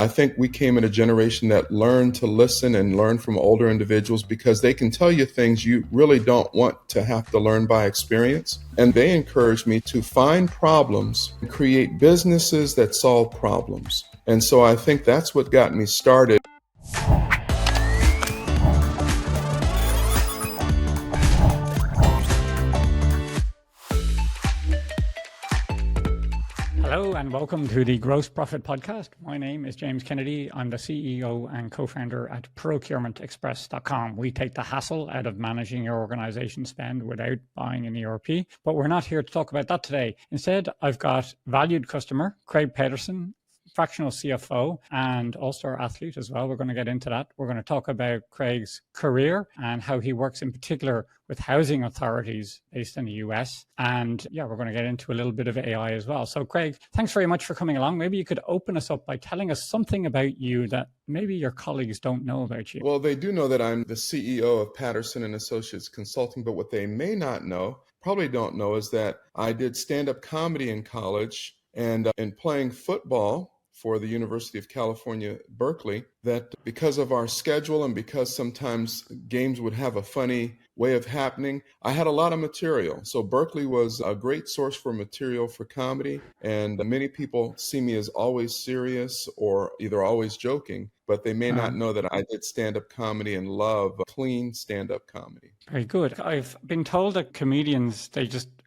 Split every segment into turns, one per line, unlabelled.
I think we came in a generation that learned to listen and learn from older individuals because they can tell you things you really don't want to have to learn by experience. And they encouraged me to find problems and create businesses that solve problems. And so I think that's what got me started.
Hello and welcome to the Gross Profit Podcast. My name is James Kennedy. I'm the CEO and co-founder at ProcurementExpress.com. We take the hassle out of managing your organization spend without buying an ERP, but we're not here to talk about that today. Instead, I've got valued customer, Craig Patterson, Fractional CFO and all-star athlete as well. We're going to get into that. We're going to talk about Craig's career and how he works in particular with housing authorities based in the US. And yeah, we're going to get into a little bit of AI as well. So Craig, thanks very much for coming along. Maybe you could open us up by telling us something about you that maybe your colleagues don't know about you.
Well, they do know that I'm the CEO of Patterson and Associates Consulting, but what they may not know, probably don't know, is that I did stand-up comedy in college and in playing football for the University of California, Berkeley, that because of our schedule and because sometimes games would have a funny way of happening, I had a lot of material. So Berkeley was a great source for material for comedy. And many people see me as always serious or either always joking, but they may not know that I did stand-up comedy and love clean stand-up comedy.
Very good. I've been told that comedians,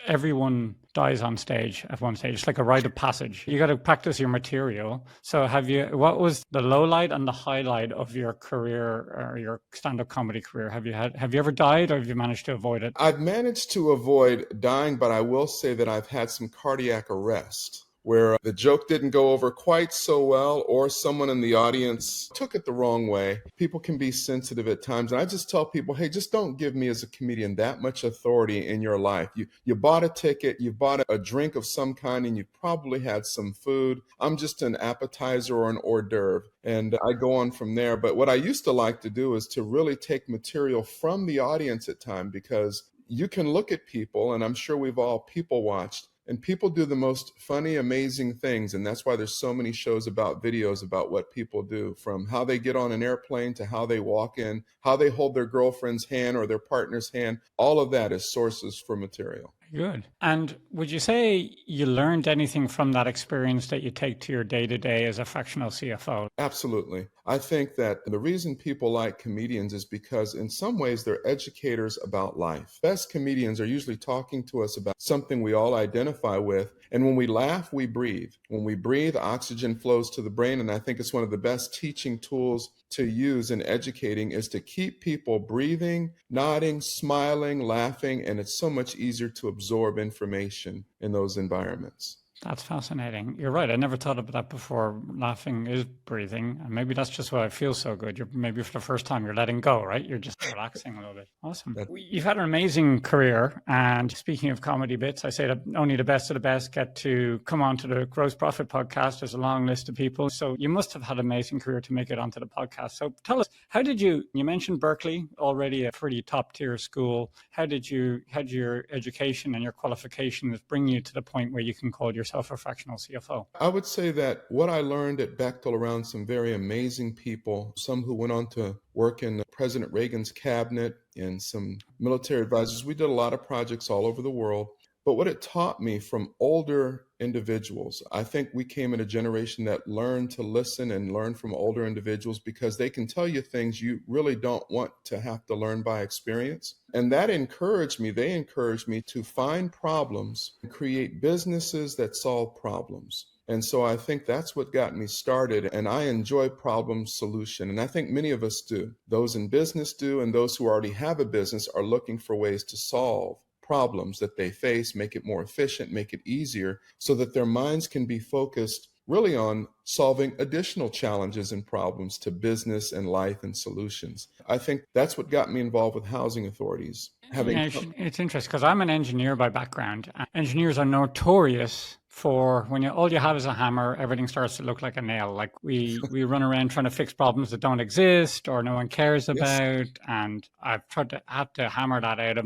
everyone dies on stage at one stage. It's like a rite of passage. You got to practice your material. So what was the low light and the highlight of your career or your stand-up comedy career? Have you ever died or have you managed to avoid it?
I've managed to avoid dying, but I will say that I've had some cardiac arrest where the joke didn't go over quite so well or someone in the audience took it the wrong way. People can be sensitive at times. And I just tell people, hey, just don't give me as a comedian that much authority in your life. You bought a ticket, you bought a drink of some kind, and you probably had some food. I'm just an appetizer or an hors d'oeuvre. And I go on from there. But what I used to like to do is to really take material from the audience at times, because you can look at people, and I'm sure we've all people watched, and people do the most funny, amazing things. And that's why there's so many shows about videos about what people do, from how they get on an airplane to how they walk in, how they hold their girlfriend's hand or their partner's hand. All of that is sources for material.
Good. And would you say you learned anything from that experience that you take to your day-to-day as a fractional CFO?
Absolutely. I think that the reason people like comedians is because in some ways they're educators about life. Best comedians are usually talking to us about something we all identify with. And when we laugh, we breathe. When we breathe, oxygen flows to the brain. And I think it's one of the best teaching tools to use in educating is to keep people breathing, nodding, smiling, laughing. And it's so much easier to absorb information in those environments.
That's fascinating. You're right. I never thought about that before. Laughing is breathing. And maybe that's just why I feel so good. Maybe for the first time, you're letting go, right? You're just relaxing a little bit. Awesome. You've had an amazing career. And speaking of comedy bits, I say that only the best of the best get to come on to the Gross Profit Podcast. There's a long list of people. So you must have had an amazing career to make it onto the podcast. So tell us, you mentioned Berkeley, already a pretty top tier school. How did your education and your qualifications bring you to the point where you can call yourself a fractional CFO?
I would say that what I learned at Bechtel around some very amazing people, some who went on to work in President Reagan's cabinet and some military advisors, we did a lot of projects all over the world. But what it taught me from older individuals, I think we came in a generation that learned to listen and learn from older individuals because they can tell you things you really don't want to have to learn by experience. And that they encouraged me to find problems and create businesses that solve problems. And so I think that's what got me started. And I enjoy problem solution. And I think many of us do. Those in business do, and those who already have a business are looking for ways to solve problems that they face, make it more efficient, make it easier, so that their minds can be focused really on solving additional challenges and problems to business and life and solutions. I think that's what got me involved with housing authorities.
It's interesting because I'm an engineer by background. Engineers are notorious for when all you have is a hammer, everything starts to look like a nail. Like we run around trying to fix problems that don't exist or no one cares
Yes.
about. And I've had to hammer that out of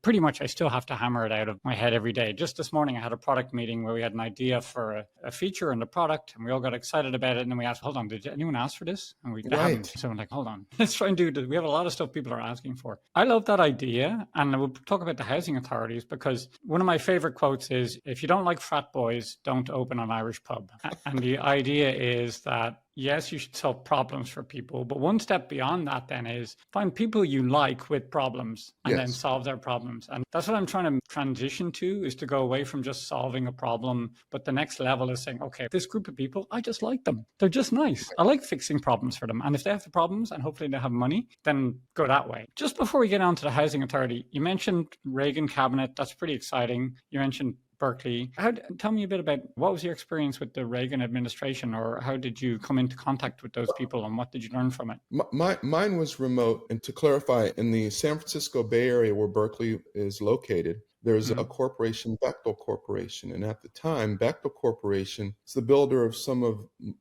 pretty much I still have to hammer it out of my head every day. Just this morning I had a product meeting where we had an idea for a feature in the product and we all got excited about it. And then we asked, hold on, did anyone ask for this? And they haven't.
Right.
So I'm like, hold on, let's try and do this. We have a lot of stuff people are asking for. I love that idea. And we'll talk about the housing authorities because one of my favorite quotes is, if you don't like frat boys, don't open an Irish pub. And the idea is that yes, you should solve problems for people, but one step beyond that then is find people you like with problems and then
Yes.
solve their problems. And that's what I'm trying to transition to, is to go away from just solving a problem, but the next level is saying, okay, this group of people, I just like them. They're just nice. I like fixing problems for them. And if they have the problems and hopefully they have money, then go that way. Just before we get on to the housing authority, you mentioned Reagan cabinet. That's pretty exciting. You mentioned Berkeley. Tell me a bit about what was your experience with the Reagan administration, or how did you come into contact with those people and what did you learn from it?
Mine was remote. And to clarify, in the San Francisco Bay Area where Berkeley is located, there's a corporation, Bechtel Corporation. And at the time, Bechtel Corporation is the builder of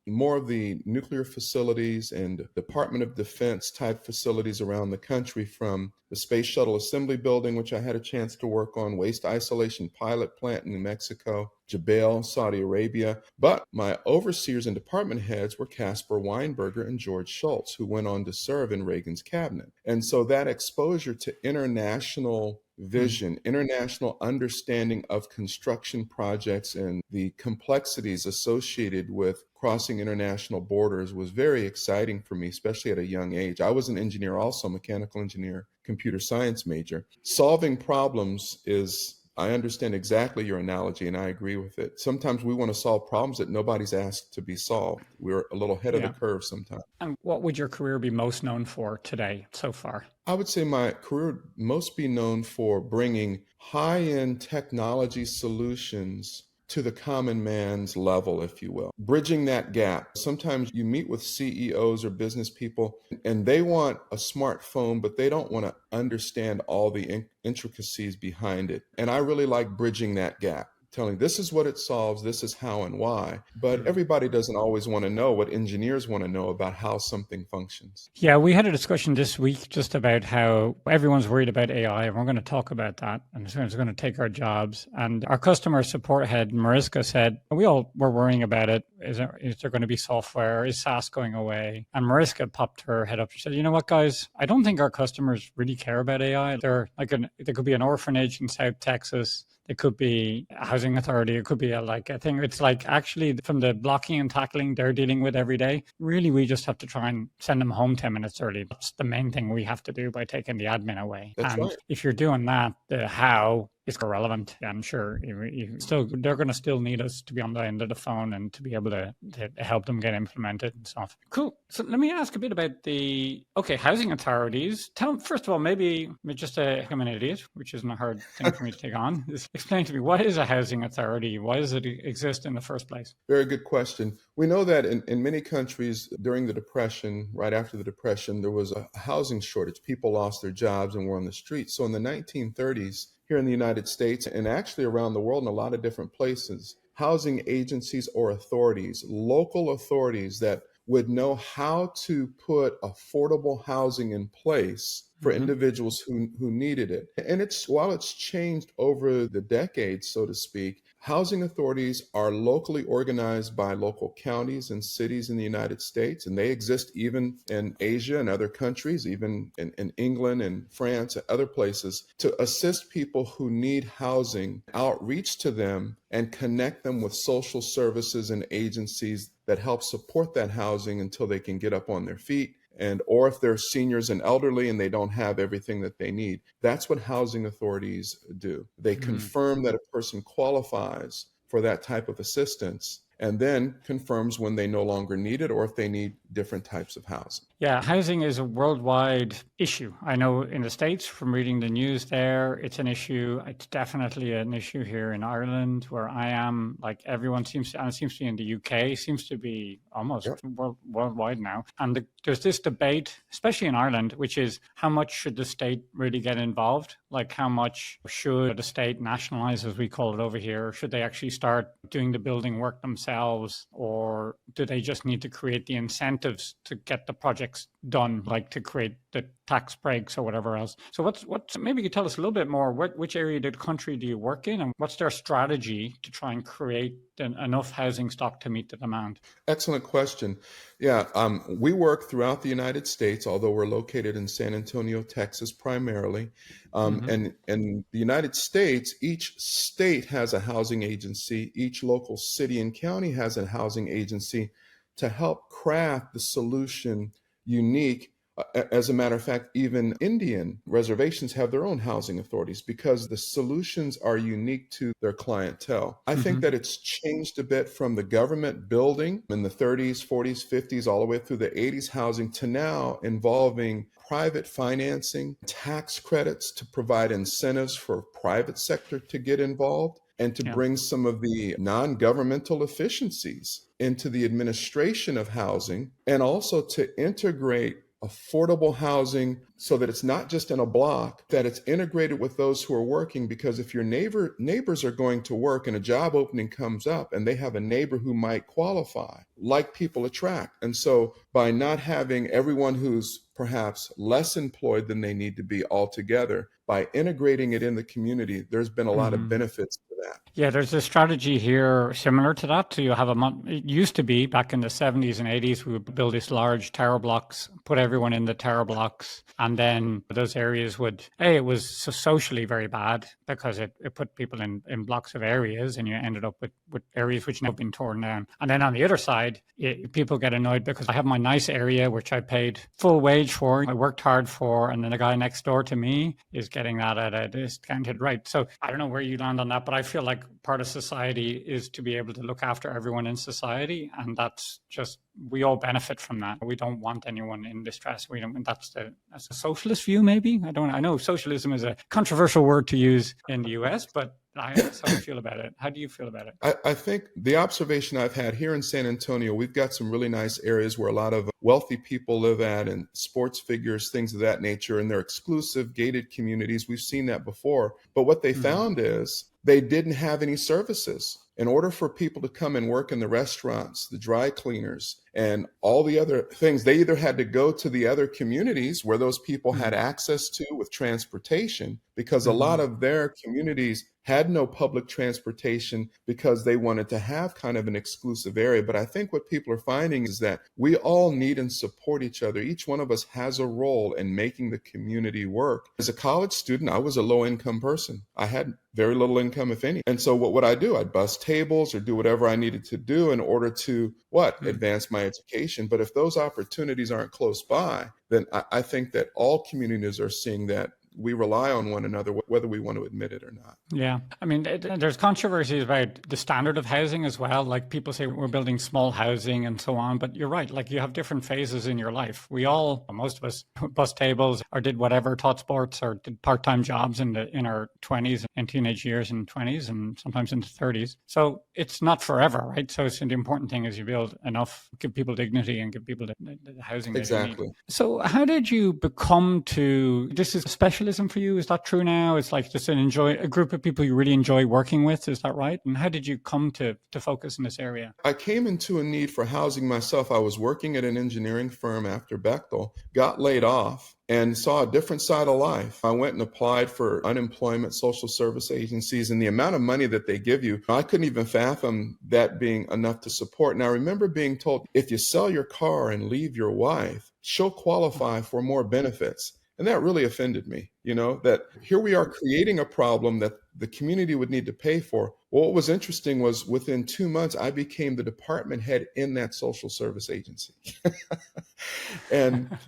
more of the nuclear facilities and Department of Defense type facilities around the country, from the Space Shuttle Assembly Building, which I had a chance to work on, waste isolation pilot plant in New Mexico, Jebel, Saudi Arabia. But my overseers and department heads were Caspar Weinberger and George Shultz, who went on to serve in Reagan's cabinet. And so that exposure to international vision, international understanding of construction projects and the complexities associated with crossing international borders was very exciting for me, especially at a young age. I was an engineer, also mechanical engineer, computer science major. Solving problems is, I understand exactly your analogy and I agree with it. Sometimes we want to solve problems that nobody's asked to be solved. We're a little ahead of the curve sometimes.
And what would your career be most known for today so far?
I would say my career would most be known for bringing high-end technology solutions to the common man's level, if you will, bridging that gap. Sometimes you meet with CEOs or business people and they want a smartphone, but they don't want to understand all the intricacies behind it. And I really like bridging that gap, telling this is what it solves, this is how and why. But everybody doesn't always want to know what engineers want to know about how something functions.
Yeah, we had a discussion this week just about how everyone's worried about AI, and we're going to talk about that, and it's going to take our jobs. And our customer support head, Mariska, said, we all were worrying about it. Is there going to be software? Is SaaS going away? And Mariska popped her head up. She said, you know what, guys? I don't think our customers really care about AI. They're like there could be an orphanage in South Texas. It could be a housing authority. It could be a thing. It's like actually from the blocking and tackling they're dealing with every day. Really, we just have to try and send them home 10 minutes early. That's the main thing we have to do by taking the admin away.
That's right.
If you're doing that, the how is irrelevant. I'm sure they're going to still need us to be on the end of the phone and to be able to help them get implemented and stuff. Cool. So let me ask a bit about the housing authorities. First of all, maybe just I'm an idiot, which isn't a hard thing for me to take on. Explain to me, what is a housing authority? Why does it exist in the first place?
Very good question. We know that in many countries during the Depression, right after the Depression, there was a housing shortage. People lost their jobs and were on the streets. So in the 1930s, here in the United States and actually around the world in a lot of different places, housing agencies or authorities, local authorities that would know how to put affordable housing in place for individuals who needed it. And while it's changed over the decades, so to speak, housing authorities are locally organized by local counties and cities in the United States, and they exist even in Asia and other countries, even in England and France and other places, to assist people who need housing, outreach to them, and connect them with social services and agencies that help support that housing until they can get up on their feet. Or if they're seniors and elderly and they don't have everything that they need. That's what housing authorities do. They confirm that a person qualifies for that type of assistance and then confirms when they no longer need it or if they need different types of housing.
Yeah, housing is a worldwide issue. I know in the States, from reading the news there, it's an issue. It's definitely an issue here in Ireland, where I am. Like everyone seems to, and it seems to be in the UK, seems to be almost worldwide now. And there's this debate, especially in Ireland, which is how much should the state really get involved? Like how much should the state nationalize, as we call it over here? Should they actually start doing the building work themselves? Or do they just need to create the incentives to get the projects done, like to create the tax breaks or whatever else? So what's maybe you could tell us a little bit more, which area of the country do you work in, and what's their strategy to try and create enough housing stock to meet the demand?
Excellent question. Yeah, we work throughout the United States, although we're located in San Antonio, Texas, primarily. And in the United States, each state has a housing agency. Each local city and county has a housing agency to help craft the solution unique. As a matter of fact, even Indian reservations have their own housing authorities because the solutions are unique to their clientele. I think that it's changed a bit from the government building in the 30s, 40s, 50s, all the way through the 80s housing to now involving private financing, tax credits to provide incentives for private sector to get involved and to bring some of the non-governmental efficiencies into the administration of housing, and also to integrate affordable housing so that it's not just in a block, that it's integrated with those who are working. Because if your neighbors are going to work and a job opening comes up and they have a neighbor who might qualify, like people attract. And so by not having everyone who's perhaps less employed than they need to be altogether, by integrating it in the community, there's been a lot of benefits to that.
Yeah, there's a strategy here similar to that. So you have it used to be back in the 70s and 80s, we would build these large tower blocks, put everyone in the tower blocks. And then those areas it was socially very bad because it put people in blocks of areas, and you ended up with areas which now have been torn down. And then on the other side, people get annoyed because I have my nice area, which I paid full wage for, I worked hard for, and then the guy next door to me is getting that at a discounted rate. So I don't know where you land on that, but I feel like part of society is to be able to look after everyone in society, and that's just, we all benefit from that. We don't want anyone in distress. That's a socialist view, maybe. I know socialism is a controversial word to use in the US, but that's how I feel about it. How do you feel about it?
I think the observation I've had here in San Antonio, we've got some really nice areas where a lot of wealthy people live at, and sports figures, things of that nature, and they're exclusive gated communities. We've seen that before. But what they found is they didn't have any services. In order for people to come and work in the restaurants, the dry cleaners, and all the other things, they either had to go to the other communities where those people had access to with transportation, because a lot of their communities had no public transportation because they wanted to have kind of an exclusive area. But I think what people are finding is that we all need and support each other. Each one of us has a role in making the community work. As a college student, I was a low-income person. I had very little income, if any. And so what would I do? I'd bus tables or do whatever I needed to do in order to, advance my education. But if those opportunities aren't close by, then I think that all communities are seeing that we rely on one another, whether we want to admit it or not.
Yeah. I mean, there's controversies about the standard of housing as well. Like people say we're building small housing and so on, but you're right. Like you have different phases in your life. Most of us bus tables or did whatever, taught sports or did part-time jobs in our 20s and teenage years and 20s and sometimes into 30s. So it's not forever, right? So the important thing is you build enough, give people dignity and give people the housing.
Exactly.
So how did you become this is specialism for you? Is that true now? It's like just a group of people you really enjoy working with. Is that right? And how did you come to focus in this area?
I came into a need for housing myself. I was working at an engineering firm after Bechtel, got laid off, and saw a different side of life. I went and applied for unemployment social service agencies, and the amount of money that they give you, I couldn't even fathom that being enough to support. And I remember being told, if you sell your car and leave your wife, she'll qualify for more benefits. And that really offended me, that here we are creating a problem that the community would need to pay for. Well, what was interesting was within 2 months, I became the department head in that social service agency. And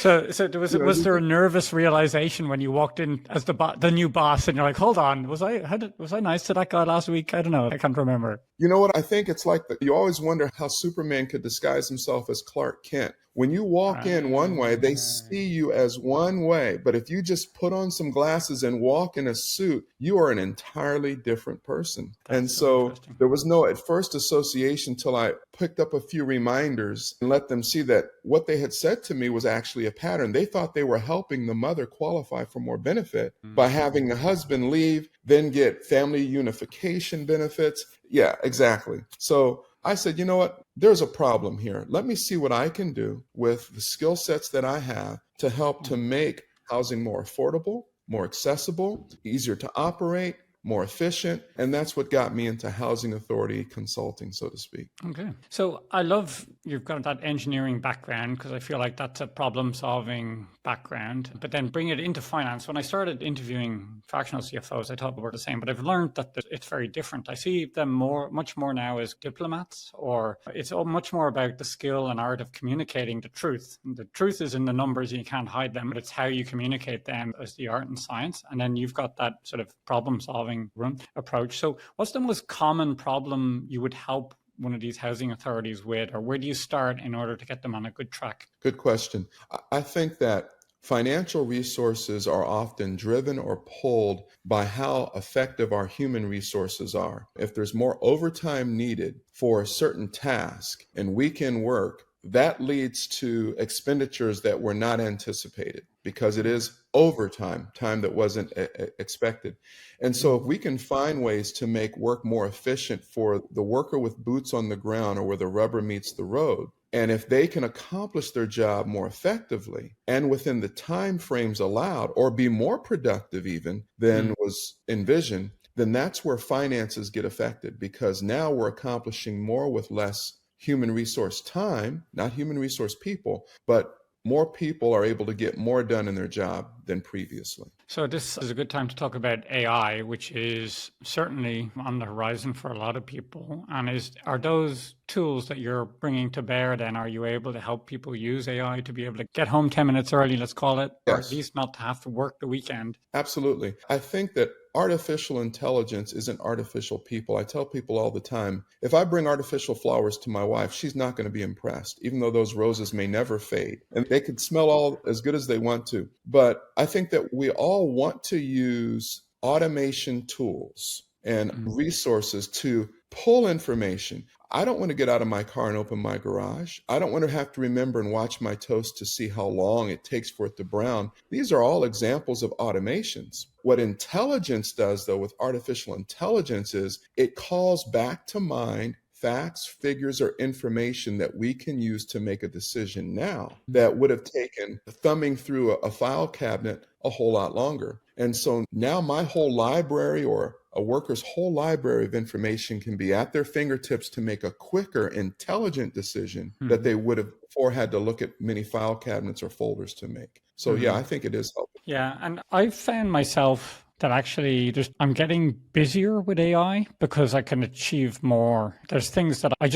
So was there a nervous realization when you walked in as the new boss, and you're like, hold on, was I nice to that guy last week? I don't know. I can't remember.
You know what? I think it's like you always wonder how Superman could disguise himself as Clark Kent. When you walk in one way, they
Right.
see you as one way. But if you just put on some glasses and walk in a suit, you are an entirely different person. And
That's so
so
interesting.
there was no at first association till I picked up a few reminders and let them see that what they had said to me was actually a pattern. They thought they were helping the mother qualify for more benefit by having the husband leave, then get family unification benefits. Yeah, exactly. So I said, you know what? There's a problem here. Let me see what I can do with the skill sets that I have to help to make housing more affordable, more accessible, easier to operate, more efficient. And that's what got me into housing authority consulting, so to speak.
Okay. So I love you've got that engineering background because I feel like that's a problem solving background, but then bring it into finance. When I started interviewing fractional CFOs, I thought we were the same, but I've learned that it's very different. I see them much more now as diplomats, or it's much more about the skill and art of communicating the truth. And the truth is in the numbers, and you can't hide them, but it's how you communicate them as the art and science. And then you've got that sort of problem solving approach. So what's the most common problem you would help one of these housing authorities with, or where do you start in order to get them on a good track?
Good question. I think that financial resources are often driven or pulled by how effective our human resources are. If there's more overtime needed for a certain task and weekend work, that leads to expenditures that were not anticipated because it is overtime, time that wasn't expected. And so if we can find ways to make work more efficient for the worker with boots on the ground or where the rubber meets the road, and if they can accomplish their job more effectively and within the time frames allowed or be more productive even than was envisioned, then that's where finances get affected because now we're accomplishing more with less human resource time, not human resource people, but more people are able to get more done in their job than previously.
So this is a good time to talk about AI, which is certainly on the horizon for a lot of people. And are those tools that you're bringing to bear then, are you able to help people use AI to be able to get home 10 minutes early, let's call it, or at
Yes.
least not to have to work the weekend?
Absolutely. I think that artificial intelligence isn't artificial people. I tell people all the time, if I bring artificial flowers to my wife, she's not going to be impressed, even though those roses may never fade. And they could smell all as good as they want to. But I think that we all want to use automation tools and resources to pull information. I don't want to get out of my car and open my garage. I don't want to have to remember and watch my toast to see how long it takes for it to brown. These are all examples of automations. What intelligence does, though, with artificial intelligence is it calls back to mind facts, figures, or information that we can use to make a decision now that would have taken thumbing through a file cabinet a whole lot longer. And so now my whole library or a worker's whole library of information can be at their fingertips to make a quicker, intelligent decision that they would have before had to look at many file cabinets or folders to make. So yeah, I think it is helping.
Yeah, and I've found myself that actually I'm getting busier with AI because I can achieve more. There's things that I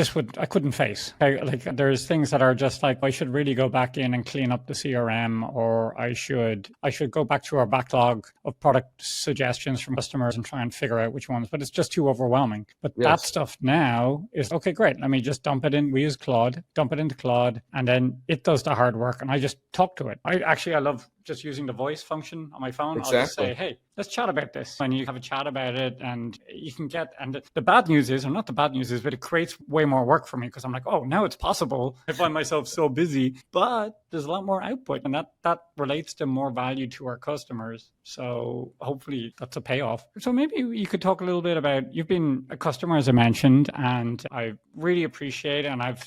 couldn't face. There's things that are just like, I should really go back in and clean up the CRM, or I should go back to our backlog of product suggestions from customers and try and figure out which ones, but it's just too overwhelming. But that stuff now is, okay, great. Let me just dump it in. We use Claude, dump it into Claude, and then it does the hard work and I just talk to it. I love just using the voice function on my phone.
Exactly.
I'll just say, hey, let's chat about this. And you have a chat about it and you can get, and the bad news is, or not the bad news is, but it creates way more work for me because I'm like, oh, now it's possible. I find myself so busy, but there's a lot more output and that relates to more value to our customers. So hopefully that's a payoff. So maybe you could talk a little bit about, you've been a customer, as I mentioned, and I really appreciate it. And I've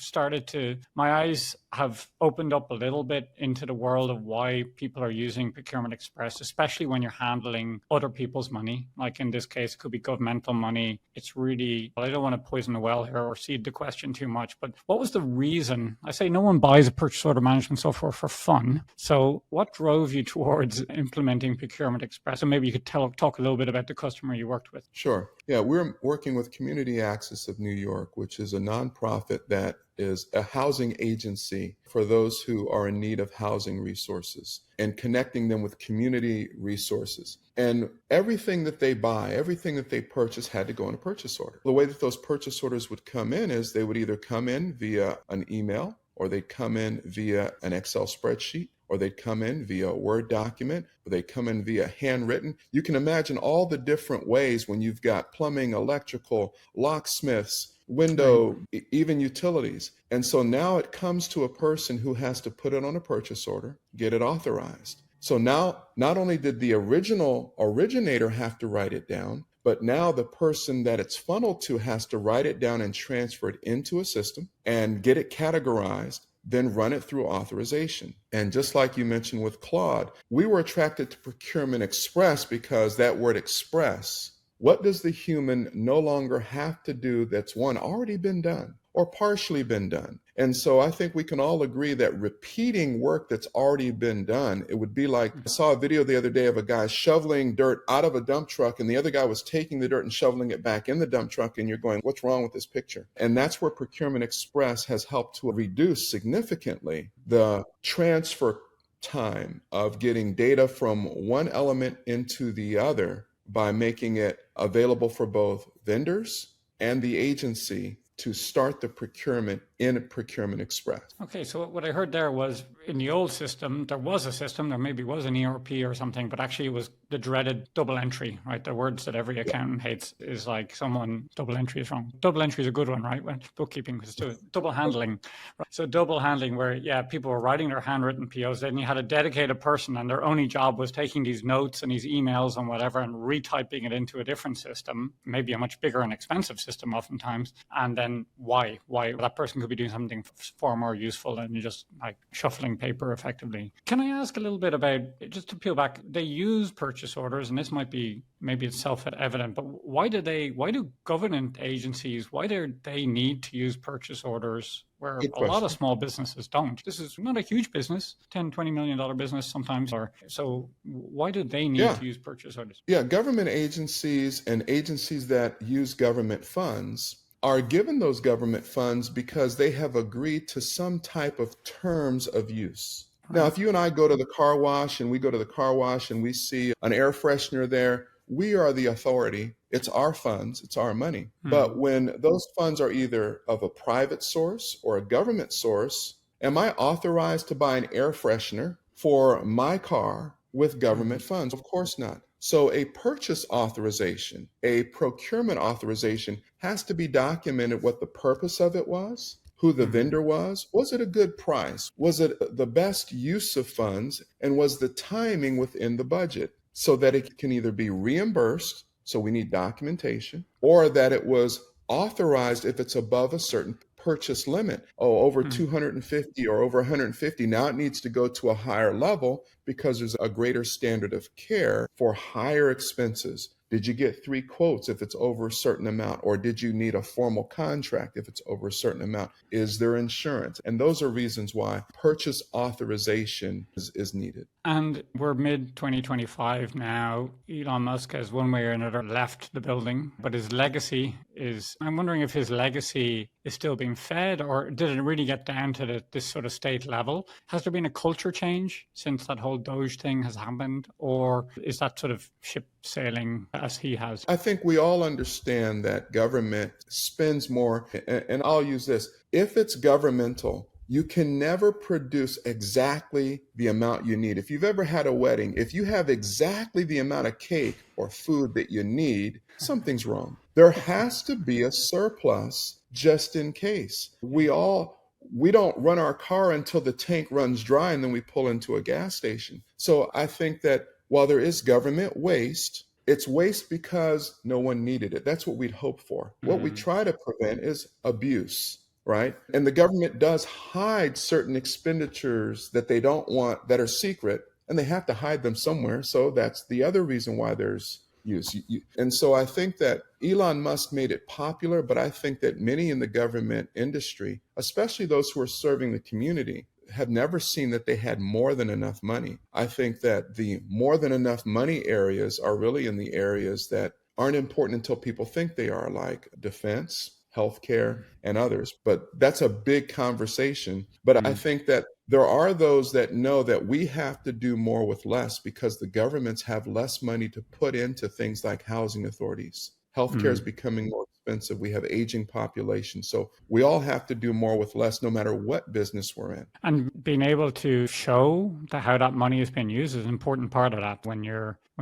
my eyes have opened up a little bit into the world of why people are using Procurement Express, especially when you're handling other people's money. Like in this case, it could be governmental money. It's really, I don't want to poison the well here or seed the question too much, but what was the reason? I say no one buys a purchase order management software for fun. So what drove you towards implementing Procurement Express? And maybe you could talk a little bit about the customer you worked with.
Sure. Yeah, we're working with Community Access of New York, which is a nonprofit that is a housing agency for those who are in need of housing resources and connecting them with community resources. And everything that they buy, everything that they purchase had to go in a purchase order. The way that those purchase orders would come in is they would either come in via an email or they'd come in via an Excel spreadsheet, or they'd come in via a Word document, or they'd come in via handwritten. You can imagine all the different ways when you've got plumbing, electrical, locksmiths, window, even utilities. And so now it comes to a person who has to put it on a purchase order, get it authorized. So now, not only did the original originator have to write it down, but now the person that it's funneled to has to write it down and transfer it into a system and get it categorized, then run it through authorization. And just like you mentioned with Claude, we were attracted to Procurement Express because that word express, what does the human no longer have to do that's one, already been done or partially been done? And so I think we can all agree that repeating work that's already been done, it would be like, I saw a video the other day of a guy shoveling dirt out of a dump truck, and the other guy was taking the dirt and shoveling it back in the dump truck, and you're going, what's wrong with this picture? And that's where Procurement Express has helped to reduce significantly the transfer time of getting data from one element into the other by making it available for both vendors and the agency to start the procurement in Procurement Express.
Okay, so what I heard there was in the old system, there was a system, there maybe was an ERP or something, but actually it was the dreaded double entry, right? The words that every accountant hates is like someone, double entry is wrong. Double entry is a good one, right? When bookkeeping was doing double handling. Right? So double handling where, yeah, people were writing their handwritten POs, then you had a dedicated person and their only job was taking these notes and these emails and whatever and retyping it into a different system, maybe a much bigger and expensive system oftentimes. And then why that person could be doing something far more useful than just like shuffling paper effectively. Can I ask a little bit about, just to peel back, they use purchase orders, and this might be, maybe it's self-evident, but why do government agencies, why do they need to use purchase orders where a lot of small businesses don't? This is not a huge business, $10-20 million business sometimes, or so why do they need to use purchase orders?
Yeah, government agencies and agencies that use government funds are given those government funds because they have agreed to some type of terms of use. Now, if you and I go to the car wash and we go to the car wash and we see an air freshener there, we are the authority. It's our funds, it's our money. But when those funds are either of a private source or a government source, am I authorized to buy an air freshener for my car with government funds? Of course not. So a purchase authorization, a procurement authorization has to be documented what the purpose of it was, who the vendor was it a good price? Was it the best use of funds? And was the timing within the budget so that it can either be reimbursed, so we need documentation, or that it was authorized if it's above a certain purchase limit. Over 250 or over 150. Now it needs to go to a higher level because there's a greater standard of care for higher expenses. Did you get 3 quotes if it's over a certain amount? Or did you need a formal contract if it's over a certain amount? Is there insurance? And those are reasons why purchase authorization is needed.
And we're mid-2025 now. Elon Musk has one way or another left the building, but his legacy is, I'm wondering if his legacy is still being fed, or did it really get down to this sort of state level? Has there been a culture change since that whole Doge thing has happened, or is that sort of ship sailing as he has?
I think we all understand that government spends more, and I'll use this. If it's governmental, you can never produce exactly the amount you need. If you've ever had a wedding, if you have exactly the amount of cake or food that you need, something's wrong. There has to be a surplus just in case. We don't run our car until the tank runs dry and then we pull into a gas station. So I think that while there is government waste, it's waste because no one needed it. That's what we'd hope for. What we try to prevent is abuse. Right? And the government does hide certain expenditures that they don't want, that are secret, and they have to hide them somewhere. So that's the other reason why there's use. And so I think that Elon Musk made it popular, but I think that many in the government industry, especially those who are serving the community, have never seen that they had more than enough money. I think that the more than enough money areas are really in the areas that aren't important until people think they are, like defense, healthcare, and others. But that's a big conversation. But I think that there are those that know that we have to do more with less because the governments have less money to put into things like housing authorities. Healthcare is becoming more expensive. We have aging population. So we all have to do more with less, no matter what business we're in.
And being able to show how that money is being used is an important part of that when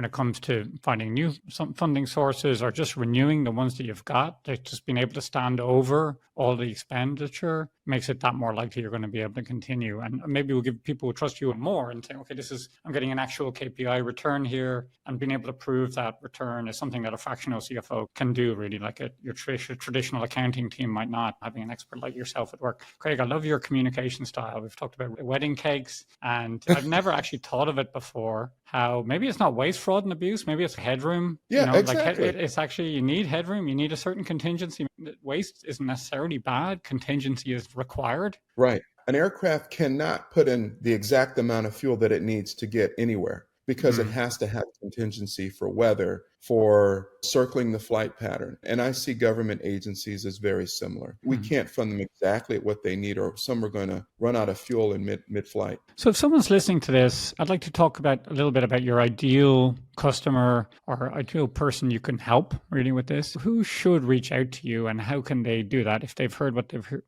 it comes to finding new funding sources or just renewing the ones that you've got. Just being able to stand over all the expenditure makes it that more likely you're going to be able to continue. And maybe we'll give people who trust you more and say, okay, I'm getting an actual KPI return here, and being able to prove that return is something that a fractional CFO can do, really, like your traditional accounting team might not, having an expert like yourself at work. Craig, I love your communication style. We've talked about wedding cakes, and I've never actually thought of it before, how maybe it's not waste, fraud, and abuse. Maybe it's headroom.
Yeah, exactly.
It's actually, you need headroom. You need a certain contingency. Waste isn't necessarily bad. Contingency is required.
Right. An aircraft cannot put in the exact amount of fuel that it needs to get anywhere, because it has to have contingency for weather, for circling the flight pattern. And I see government agencies as very similar. We can't fund them exactly at what they need, or some are going to run out of fuel in mid-flight.
So if someone's listening to this, I'd like to talk a little bit about your ideal customer or ideal person you can help really with this. Who should reach out to you, and how can they do that if they've heard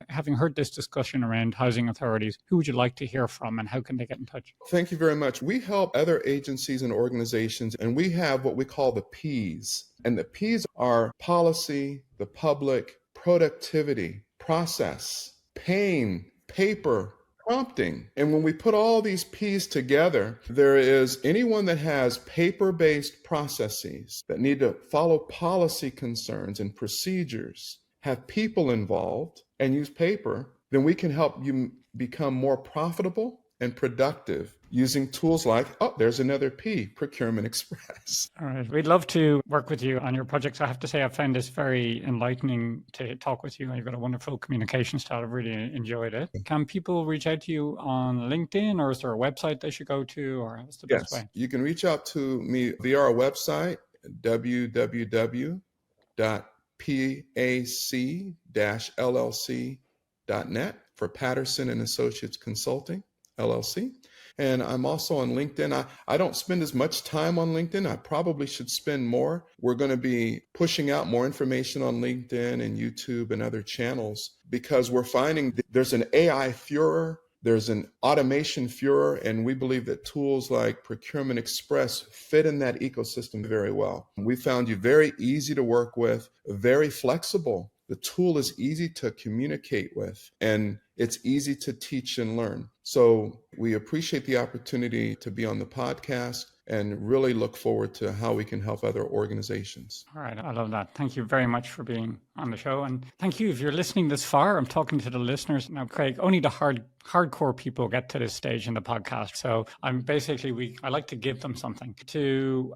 having heard this discussion around housing authorities? Who would you like to hear from, and how can they get in touch?
Thank you very much. We help other agencies and organizations, and we have what we call the P's. And the P's are policy, the public, productivity, process, pain, paper, prompting. And when we put all these P's together, there is anyone that has paper-based processes that need to follow policy concerns and procedures, have people involved, and use paper, then we can help you become more profitable and productive using tools like, there's another P, Procurement Express.
All right. We'd love to work with you on your projects. I have to say, I found this very enlightening to talk with you. You've got a wonderful communication style. I've really enjoyed it. Can people reach out to you on LinkedIn, or is there a website they should go to, or what's the best way?
You can reach out to me via our website, www.pac-llc.net, for Patterson and Associates Consulting, LLC. And I'm also on LinkedIn. I don't spend as much time on LinkedIn. I probably should spend more. We're going to be pushing out more information on LinkedIn and YouTube and other channels, because we're finding there's an AI furor, there's an automation furor, and we believe that tools like Procurement Express fit in that ecosystem very well. We found you very easy to work with, very flexible. The tool is easy to communicate with, and it's easy to teach and learn. So we appreciate the opportunity to be on the podcast, and really look forward to how we can help other organizations.
All right. I love that. Thank you very much for being on the show. And thank you if you're listening this far. I'm talking to the listeners now, Craig. Only the hardcore people get to this stage in the podcast. So I like to give them something.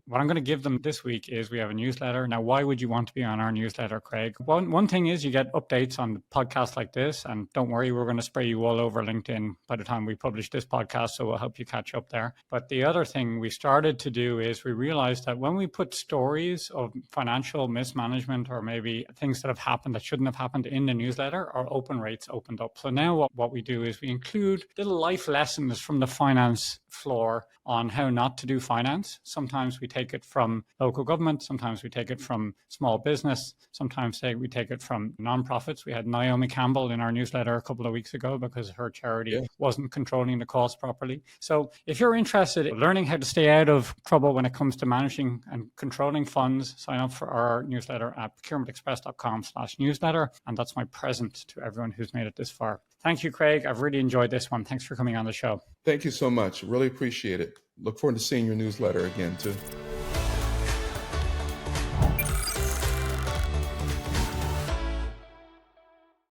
What I'm going to give them this week is we have a newsletter. Now, why would you want to be on our newsletter, Craig? One thing is you get updates on the podcast like this, and don't worry, we're going to spray you all over LinkedIn by the time we publish this podcast, so we'll help you catch up there. But the other thing we started to do is we realized that when we put stories of financial mismanagement, or maybe things that have happened that shouldn't have happened in the newsletter, our open rates opened up. So now what we do is we include little life lessons from the finance floor on how not to do finance. Sometimes we take it from local government, sometimes we take it from small business, sometimes we take it from nonprofits. We had Naomi Campbell in our newsletter a couple of weeks ago because her charity wasn't controlling the costs properly. So if you're interested in learning how to stay out of trouble when it comes to managing and controlling funds, sign up for our newsletter at procurementexpress.com/newsletter. And that's my present to everyone who's made it this far. Thank you, Craig. I've really enjoyed this one. Thanks for coming on the show.
Thank you so much. Really appreciate it. Look forward to seeing your newsletter again, too.